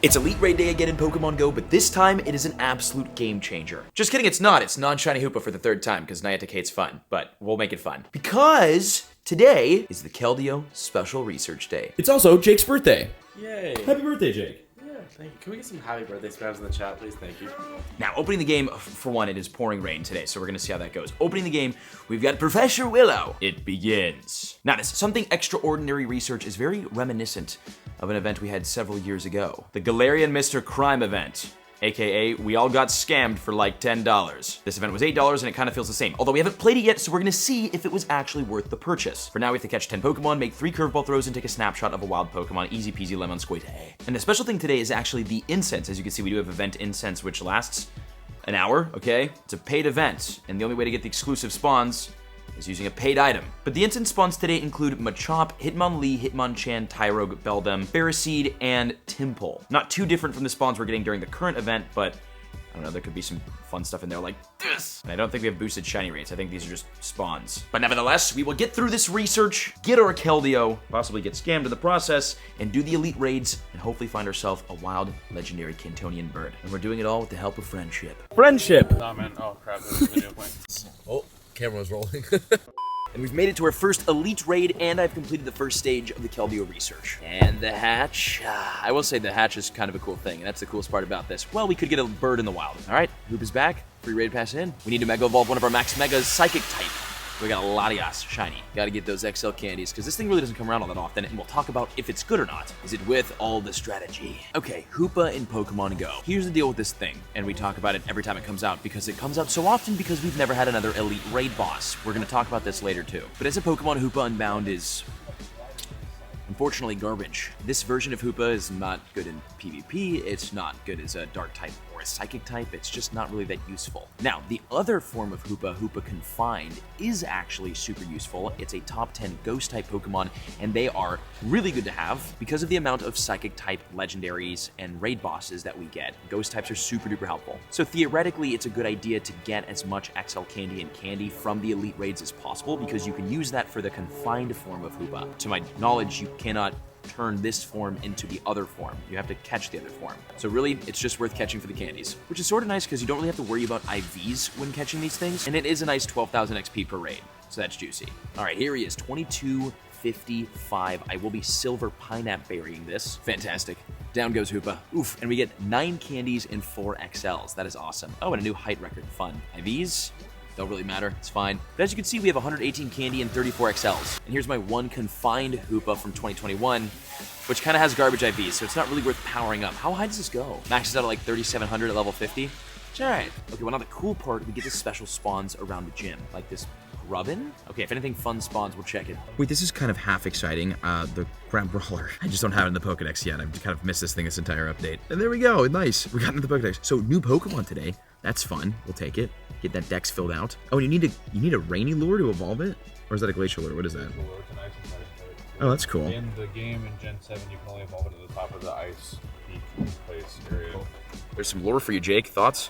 It's Elite Raid Day again in Pokemon Go, but this time it is an absolute game changer. Just kidding, it's not. It's non-shiny Hoopa for the third time, because Niantic hates fun, but we'll make it fun. Because today is the Keldeo Special Research Day. It's also Jake's birthday. Yay. Happy birthday, Jake. Yeah, thank you. Can we get some happy birthday spams in the chat, please? Thank you. Now, opening the game, for one, it is pouring rain today, so we're gonna see how that goes. Opening the game, we've got Professor Willow. It begins. Now, this something extraordinary research is very reminiscent of an event we had several years ago. The Galarian Mr. Crime event. AKA, we all got scammed for like $10. This event was $8 and it kind of feels the same. Although we haven't played it yet, so we're gonna see if it was actually worth the purchase. For now, we have to catch 10 Pokemon, make 3 curveball throws, and take a snapshot of a wild Pokemon. Easy peasy lemon squeeze. And the special thing today is actually the incense. As you can see, we do have event incense, which lasts an hour, okay? It's a paid event, and the only way to get the exclusive spawns is using a paid item. But the instant spawns today include Machop, Hitmonlee, Hitmonchan, Tyrogue, Beldum, Ferroseed, and Timple. Not too different from the spawns we're getting during the current event, but I don't know, there could be some fun stuff in there like this. And I don't think we have boosted shiny rates. I think these are just spawns. But nevertheless, we will get through this research, get our Keldeo, possibly get scammed in the process, and do the elite raids, and hopefully find ourselves a wild, legendary Cantonian bird. And we're doing it all with the help of friendship. Friendship. Nah, man. Oh, crap. There's a video playing. Oh, camera's rolling. And we've made it to our first elite raid, and I've completed the first stage of the Keldeo research. And the hatch, I will say the hatch is kind of a cool thing, and that's the coolest part about this. Well, we could get a bird in the wild. All right, Hoop is back, free raid pass in. We need to Mega Evolve one of our Max Megas Psychic type. We got a Latias shiny. Gotta get those XL candies, because this thing really doesn't come around all that often, and we'll talk about if it's good or not. Is it with all the strategy? Okay, Hoopa in Pokemon Go. Here's the deal with this thing, and we talk about it every time it comes out, because it comes out so often because we've never had another elite raid boss. We're gonna talk about this later too. But as a Pokemon, Hoopa Unbound is unfortunately garbage. This version of Hoopa is not good in PvP, it's not good as a dark type or a psychic type, it's just not really that useful. Now, the other form of Hoopa, Hoopa Confined, is actually super useful. It's a top 10 ghost type Pokemon, and they are really good to have because of the amount of psychic type legendaries and raid bosses that we get. Ghost types are super duper helpful. So theoretically, it's a good idea to get as much XL candy and candy from the elite raids as possible, because you can use that for the confined form of Hoopa. To my knowledge, you cannot turn this form into the other form. You have to catch the other form. So really, it's just worth catching for the candies, which is sort of nice because you don't really have to worry about IVs when catching these things, and it is a nice 12,000 XP per raid, so that's juicy. All right, here he is, 2255. I will be silver pineapple berrying this. Fantastic. Down goes Hoopa. Oof, and we get 9 candies and 4 XLs. That is awesome. Oh, and a new height record. Fun. IVs? Don't really matter, it's fine. But as you can see, we have 118 candy and 34 XLs. And here's my one confined Hoopa from 2021, which kind of has garbage IVs, so it's not really worth powering up. How high does this go? Maxes out at like 3,700 at level 50. It's all right. Okay, well now the cool part, we get the special spawns around the gym, like this Grubbin. Okay, if anything fun spawns, we'll check it. Wait, this is kind of half exciting. The Grand Brawler. I just don't have it in the Pokedex yet. I've kind of missed this thing this entire update. And there we go. Nice. We got into the Pokedex. So new Pokemon today. That's fun. We'll take it. Get that dex filled out. Oh, and you need a rainy lure to evolve it? Or is that a glacial lure? What is that? Oh, that's cool. In the game in Gen 7, you can only evolve it at the top of the ice peak place area. There's some lure for you, Jake. Thoughts?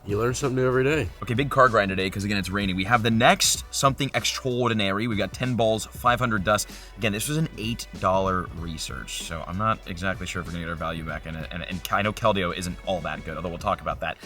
You learn something new every day. Okay, big car grind today, because again, it's raining. We have the next something extraordinary. We've got 10 balls, 500 dust. Again, this was an $8 research, so I'm not exactly sure if we're gonna get our value back in it. And I know Keldeo isn't all that good, although we'll talk about that.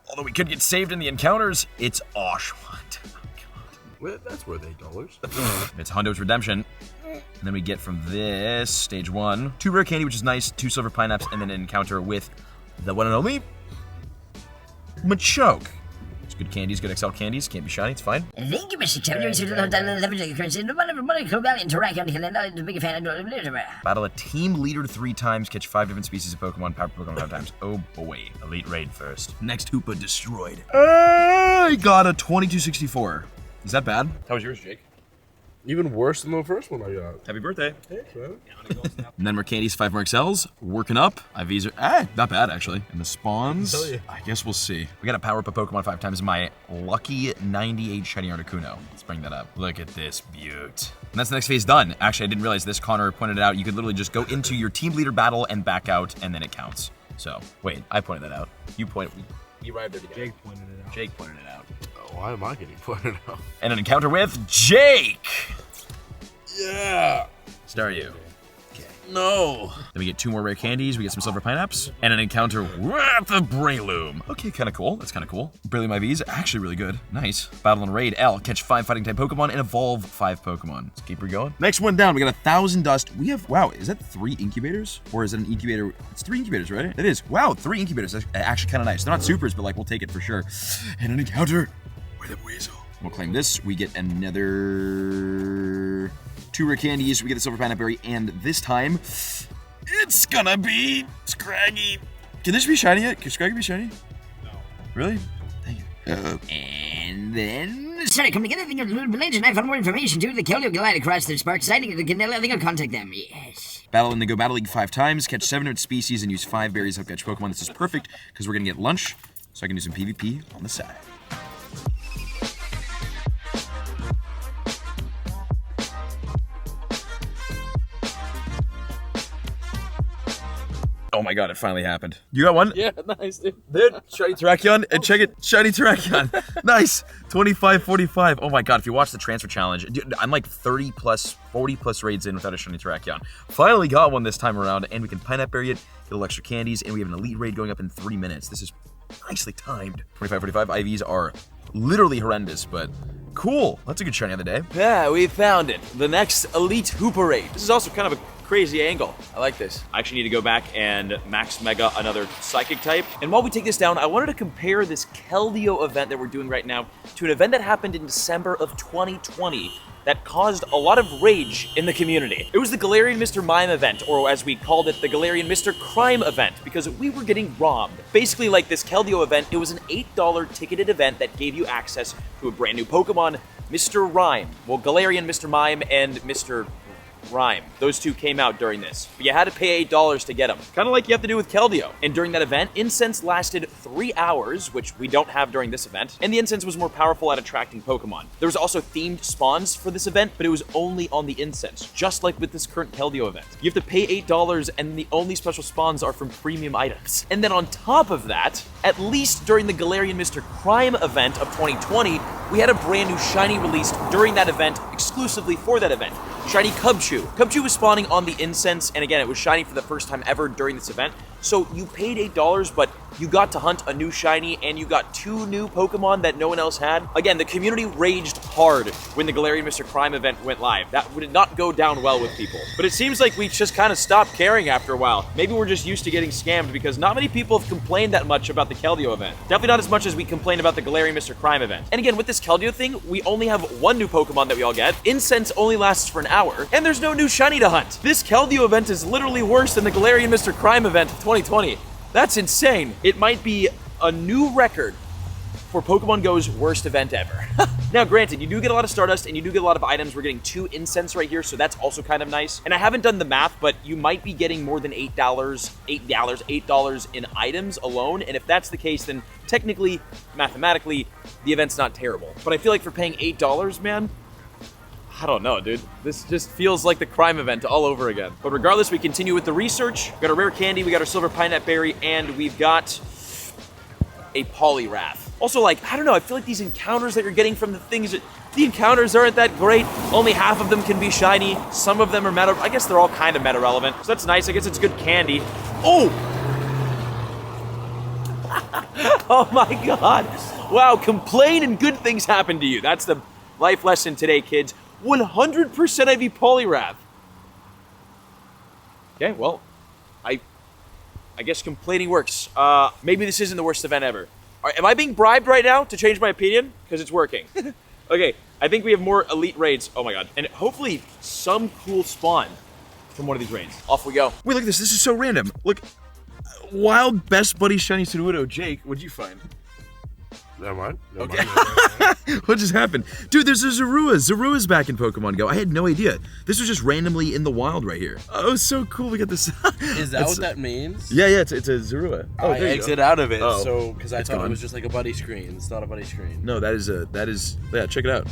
Although we could get saved in the encounters, it's Oshawott. Oh, Well, that's worth $8. It's Hondo's Redemption. And then we get from this, stage 1, 2 rare candy, which is nice, 2 silver pineapples, and then an encounter with the one and only Machoke. It's good candies, good XL candies. Can't be shiny, it's fine. Thank you, Mr. Battle a team leader 3 times, catch 5 different species of Pokemon, power Pokemon 5 times. Oh boy. Elite raid first. Next Hoopa destroyed. I got a 2264. Is that bad? How was yours, Jake? Even worse than the first one I got. Happy birthday. Thanks, man. And then more candies, 5 more XLs. Working up. IVs are, not bad actually. And the spawns, Tell you. I guess we'll see. We gotta power up a Pokemon 5 times. My lucky 98 shiny Articuno. Let's bring that up. Look at this beaut. And that's the next phase done. Actually, I didn't realize this. Connor pointed it out. You could literally just go into your team leader battle and back out, and then it counts. So, wait, I pointed that out. You pointed, we arrived there together. Jake pointed it out. Jake pointed it out. Why am I getting pointed out? And an encounter with Jake. Yeah. Start you. Okay. No. Then we get 2 more rare candies, we get some silver pineapples, and an encounter with the Breloom. Okay, kind of cool. That's kind of cool. Breloom IV is actually really good. Nice. Battle and Raid L. Catch 5 fighting type Pokemon and evolve 5 Pokemon. Let's keep her going. Next one down, we got 1,000 dust. We have, wow, is that 3 incubators? Or is it an incubator? It's 3 incubators, right? It is. Wow, 3 incubators. That's actually kind of nice. They're not supers, but like we'll take it for sure. And an encounter with a Weasel. We'll claim this. We get another 2 rare candies. We get the silver pineapple berry, and this time it's gonna be Scraggy. Can this be shiny yet? Can Scraggy be shiny? No. Really? Thank you. And then Sorry, come together, think of the village, and I found more information due to the Keldeo glide across their spark sighting. I think I'll contact them. Yes. battle in the Go Battle League 5 times, catch 700 species, and use 5 berries to catch Pokemon. This is perfect because we're gonna get lunch, so I can do some PvP on the side. Oh my god, it finally happened. You got one? Yeah, nice, dude. Dude, shiny Terrakion, and check it, shiny Terrakion. Nice, 25-45. Oh my god, if you watch the transfer challenge, dude, I'm like 30 plus, 40 plus raids in without a shiny Terrakion. Finally got one this time around, and we can pineapple berry it, get a little extra candies, and we have an elite raid going up in 3 minutes. This is nicely timed. 25-45 IVs are literally horrendous, but cool. That's a good shiny of the day. Yeah, we found it. The next Elite Hooper raid. This is also kind of a crazy angle. I like this. I actually need to go back and max mega another psychic type. And while we take this down, I wanted to compare this Keldeo event that we're doing right now to an event that happened in December of 2020 that caused a lot of rage in the community. It was the Galarian Mr. Mime event, or as we called it, the Galarian Mr. Crime event, because we were getting robbed. Basically, like this Keldeo event, it was an $8 ticketed event that gave you access to a brand new Pokemon, Mr. Rhyme. Well, Galarian Mr. Mime and Mr. Rhyme. Those 2 came out during this, but you had to pay $8 to get them. Kind of like you have to do with Keldeo. And during that event, incense lasted 3 hours, which we don't have during this event, and the incense was more powerful at attracting Pokemon. There was also themed spawns for this event, but it was only on the incense, just like with this current Keldeo event. You have to pay $8, and the only special spawns are from premium items. And then on top of that, at least during the Galarian Mr. Crime event of 2020, we had a brand new shiny released during that event, exclusively for that event. Shiny Cubchoo. Cubchoo was spawning on the incense, and again, it was shiny for the first time ever during this event. So you paid $8, but you got to hunt a new shiny, and you got 2 new Pokemon that no one else had. Again, the community raged hard when the Galarian Mr. Crime event went live. That would not go down well with people. But it seems like we just kind of stopped caring after a while. Maybe we're just used to getting scammed because not many people have complained that much about the Keldeo event. Definitely not as much as we complained about the Galarian Mr. Crime event. And again, with this Keldeo thing, we only have 1 new Pokemon that we all get. Incense only lasts for an hour, and there's no new shiny to hunt. This Keldeo event is literally worse than the Galarian Mr. Crime event of 2020. That's insane. It might be a new record for Pokemon Go's worst event ever. Now, granted, you do get a lot of Stardust and you do get a lot of items. We're getting 2 incense right here, so that's also kind of nice. And I haven't done the math, but you might be getting more than $8 in items alone. And if that's the case, then technically, mathematically, the event's not terrible. But I feel like for paying $8, man, I don't know, dude. This just feels like the crime event all over again. But regardless, we continue with the research. We got a rare candy, we got our silver pineapple berry, and we've got a Poliwrath. Also, like, I don't know, I feel like these encounters that you're getting from the things, the encounters aren't that great. Only half of them can be shiny. Some of them are meta, I guess they're all kind of meta relevant. So that's nice, I guess it's good candy. Oh! Oh my god. Wow, complain and good things happen to you. That's the life lesson today, kids. 100% IV Poliwrath. Okay, well, I guess complaining works. Maybe this isn't the worst event ever. Am I being bribed right now to change my opinion? Because it's working. Okay, I think we have more elite raids. Oh my god. And hopefully some cool spawn from one of these raids. Off we go. Wait, look at this. This is so random. Look, wild best buddy shiny Sudowoodo. Jake, what'd you find? Never mind. Okay. What just happened? Dude, there's a Zorua. Zorua's back in Pokemon Go. I had no idea. This was just randomly in the wild right here. Oh, so cool. We got this. Is that what that means? Yeah, it's a Zorua. Oh, I there you exit go. out of it, Oh, so because I it's thought gone. it was just like a buddy screen. It's not a buddy screen. No, that is, yeah, check it out.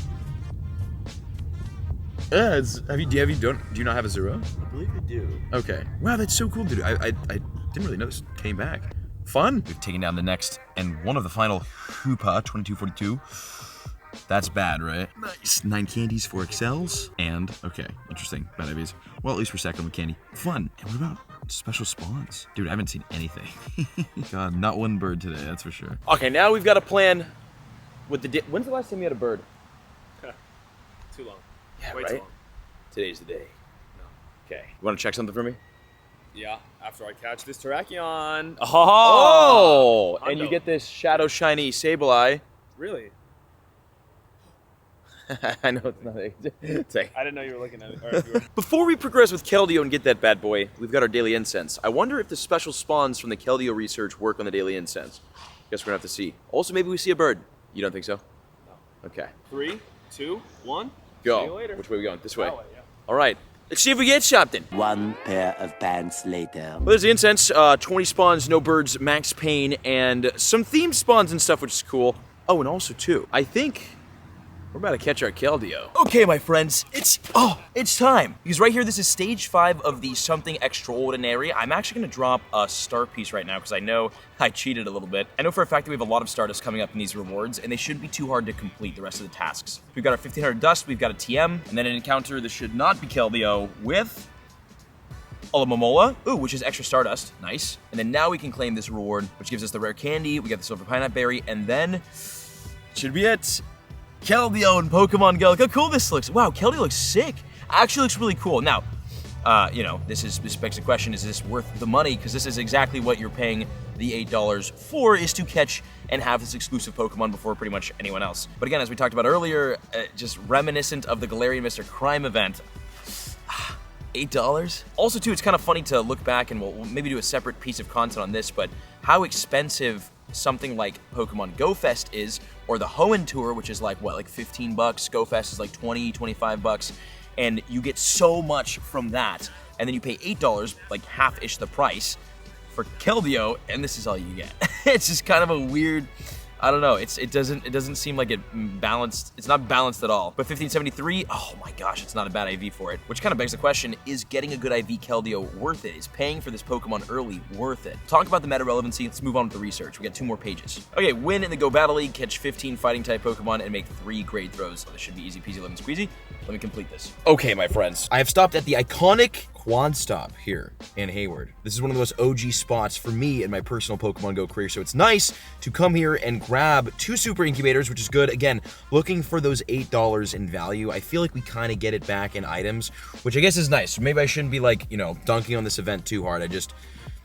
Yeah, do you not have a Zorua? I believe I do. Okay. Wow, that's so cool, dude. I didn't really know this came back. Fun. We've taken down the next and one of the final Hoopa, 2242. That's bad, right? Nice. 9 candies, 4 XLs, and, okay, interesting, bad IVs. Well, at least we're second with candy. Fun. And what about special spawns? Dude, I haven't seen anything. God, not one bird today, that's for sure. Okay, now we've got a plan with the... When's the last time you had a bird? Too long. Yeah, Way right? too long. Today's the day. No. Okay. You want to check something for me? Yeah, after I catch this Terrakion. Oh! And you Hundo. get this Shadow Shiny Sableye. Really? I know it's not... It's like... I didn't know you were looking at it. Or if you were... Before we progress with Keldeo and get that bad boy, we've got our daily incense. I wonder if the special spawns from the Keldeo research work on the daily incense. Guess we're gonna have to see. Also, maybe we see a bird. You don't think so? No. Okay. 3, 2, 1. Go. See you later. Which way are we going? This way. That way, yeah. All right. Let's see if we get something. One pair of pants later. Well, there's the incense, 20 spawns, no birds, max pain, and some themed spawns and stuff, which is cool. Oh, and also, too, I think we're about to catch our Keldeo. Okay, my friends, it's time. Because right here, this is stage 5 of the Something Extraordinary. I'm actually gonna drop a star piece right now, because I know I cheated a little bit. I know for a fact that we have a lot of Stardust coming up in these rewards, and they shouldn't be too hard to complete the rest of the tasks. We've got our 1500 dust, we've got a TM, and then an encounter that should not be Keldeo with Olamomola, which is extra Stardust, nice. And then now we can claim this reward, which gives us the rare candy, we got the silver pineapple berry, and then should be it. Keldeo and Pokemon Go. Look how cool this looks. Wow, Keldeo looks sick. Actually looks really cool. Now, you know, this begs the question, is this worth the money? Because this is exactly what you're paying the $8 for, is to catch and have this exclusive Pokemon before pretty much anyone else. But again, as we talked about earlier, just reminiscent of the Galarian Mr. Crime event. $8? Also, too, it's kind of funny to look back, and we'll maybe do a separate piece of content on this, but how expensive something like Pokemon Go Fest is, or the Hoenn Tour, which is like, what, like 15 bucks? Go Fest is like 20, 25 bucks, and you get so much from that, and then you pay $8, like half-ish the price, for Keldeo, and this is all you get. It's just kind of a weird... I don't know. It doesn't seem like it balanced. It's not balanced at all. But 1573, oh my gosh, it's not a bad IV for it. Which kind of begs the question: is getting a good IV Keldeo worth it? Is paying for this Pokemon early worth it? Talk about the meta relevancy. Let's move on with the research. We got 2 more pages. Okay, win in the Go Battle League, catch 15 fighting type Pokemon, and make 3 grade throws. This should be easy peasy lemon squeezy. Let me complete this. Okay, my friends, I have stopped at the iconic Quad Stop here in Hayward. This is one of the most OG spots for me in my personal Pokemon Go career, so it's nice to come here and grab 2 super incubators, which is good. Again, looking for those $8 in value. I feel like we kind of get it back in items, which I guess is nice. Maybe I shouldn't be like, you know, dunking on this event too hard.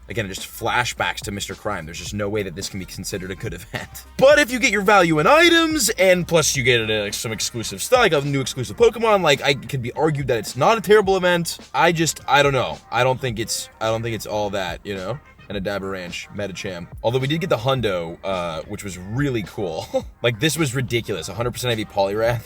Again, just flashbacks to Mr. Crime. There's just no way that this can be considered a good event. But if you get your value in items, and plus you get some exclusive stuff, like a new exclusive Pokemon, like, it could be argued that it's not a terrible event. I don't know. I don't think it's all that, you know? And a Dabber Ranch, Metacham. Although we did get the Hundo, which was really cool. Like, this was ridiculous. 100% IV Poliwrath.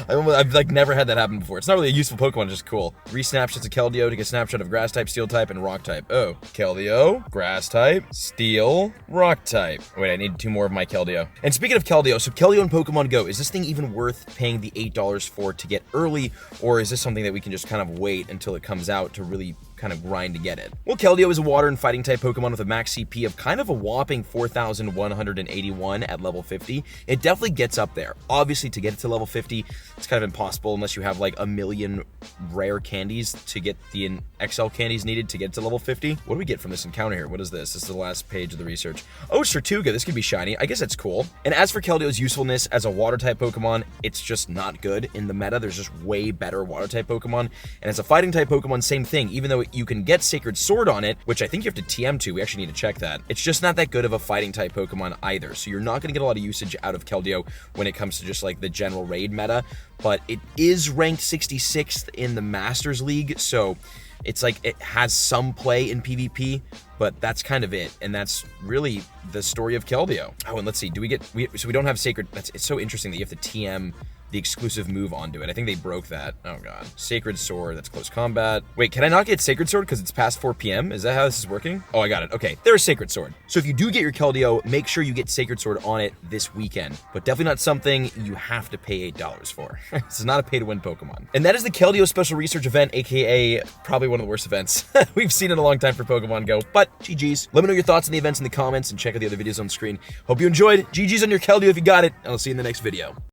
I've like never had that happen before. It's not really a useful Pokemon, it's just cool. 3 snapshots of Keldeo to get a snapshot of Grass type, Steel type, and Rock type. Oh, Keldeo, Grass type, Steel, Rock type. Wait, I need 2 more of my Keldeo. And speaking of Keldeo, so Keldeo and Pokemon Go, is this thing even worth paying the $8 for to get early, or is this something that we can just kind of wait until it comes out to really kind of grind to get it? Well, Keldeo is a water and fighting type Pokemon with a max CP of kind of a whopping 4,181 at level 50. It definitely gets up there. Obviously, to get it to level 50, it's kind of impossible unless you have like a million rare candies to get the XL candies needed to get to level 50. What do we get from this encounter here? What is this? This is the last page of the research. Oh, it's Tortuga. This could be shiny. I guess that's cool. And as for Keldeo's usefulness as a water type Pokemon, it's just not good in the meta. There's just way better water type Pokemon. And as a fighting type Pokemon, same thing. Even though you can get Sacred Sword on it, which I think you have to TM to. We actually need to check that. It's just not that good of a fighting type Pokemon either. So you're not going to get a lot of usage out of Keldeo when it comes to just like the general raid meta. But it is ranked 66th in the Masters League. So it's like it has some play in PvP, but that's kind of it. And that's really the story of Keldeo. Oh, and let's see. So we don't have Sacred. It's so interesting that you have to TM the exclusive move onto it. I think they broke that. Oh god. Sacred Sword, that's close combat. Wait, can I not get Sacred Sword because it's past 4 p.m.? Is that how this is working? Oh, I got it. Okay, there's Sacred Sword. So if you do get your Keldeo, make sure you get Sacred Sword on it this weekend. But definitely not something you have to pay $8 for. This is not a pay-to-win Pokemon. And that is the Keldeo Special Research Event, aka probably one of the worst events we've seen in a long time for Pokemon Go. But GG's. Let me know your thoughts on the events in the comments and check out the other videos on the screen. Hope you enjoyed. GG's on your Keldeo if you got it, and I'll see you in the next video.